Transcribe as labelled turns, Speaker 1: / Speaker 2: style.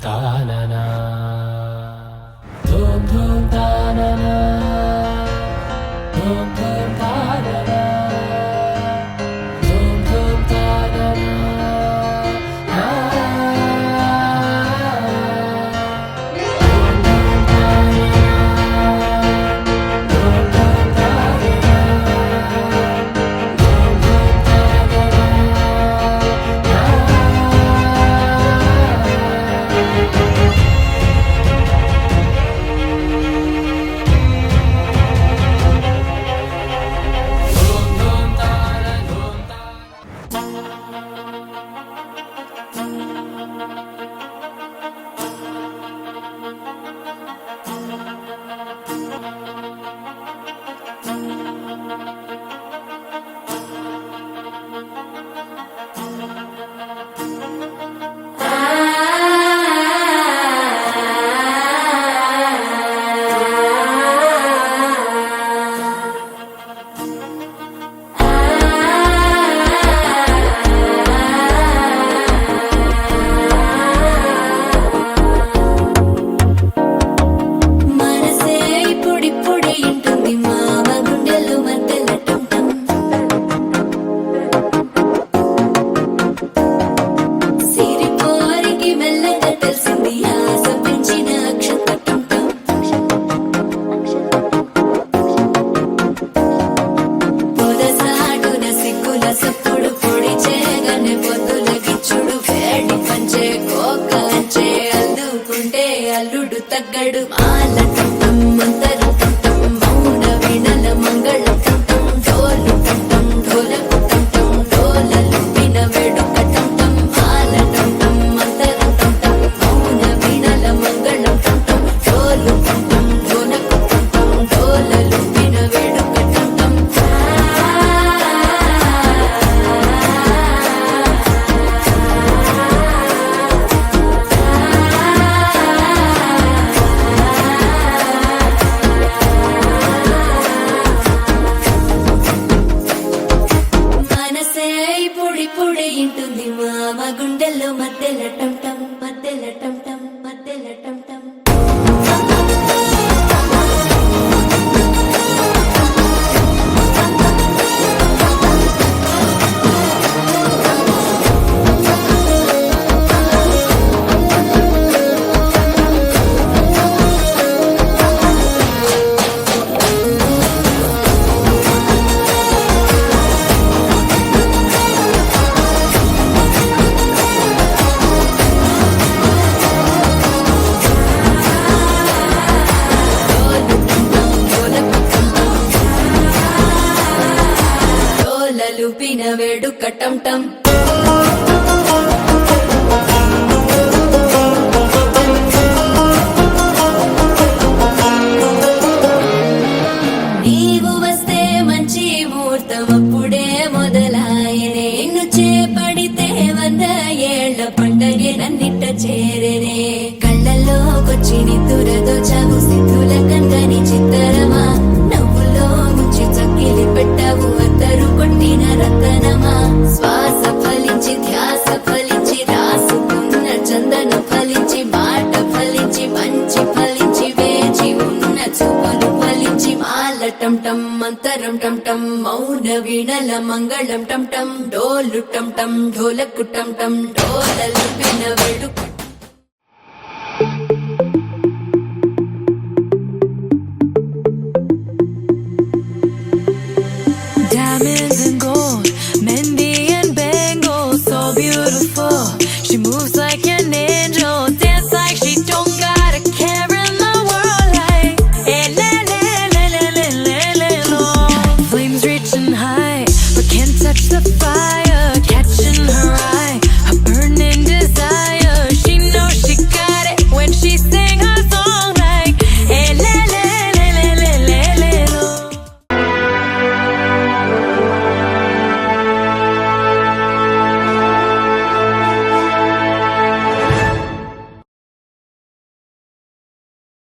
Speaker 1: తాననా ధూమ్ ధూమ్ తాననా ధూమ్ ధూమ్ తాననా ధూమ్ ధూమ్ తాననా అల్లుడు తగ్గడు మాలటం మంతరం టం మౌన వినల మంగళం టం డోలు టం ఢోలకు టం డోలలు విన వేడుక టం మాలటం మంతరం టం మౌన వినల మంగళం టం డోలు టం ఢోలకు టం డోలలు విన వేడుక టం పొడి ఇంటుంది మామ గుండెల్లో మధ్యల టం టం మధ్యల టం టం మధ్యల టం టం లుపిన వేడుక టం టం నీవు వస్తే మంచి ముహూర్తం అప్పుడే మొదలాయనే నిన్ను చేపడితే 100 ఏళ్ల పండగే నన్నిట్ట చేరేనే కళ్ళల్లోకొచ్చి నిద్దురదోచావు సిద్ధుల కందని చిత్తరమా నవ్వులో ముంచి చక్కిలి పెట్టావు అద్దరు కొట్టిన రతనమా శ్వాస ఫలించి ధ్యాస ఫలించి రాసుకున్న చందన ఫలించి మాట ఫలించి మంచి ఫలించి వేచి ఉన్న చూపులు ఫలించి మాలటం టం మంతరం టం టం మౌన వీణల మంగళం టం టం డోలు టం టం ఢోలకు టం టం డోలలు విన వేడుక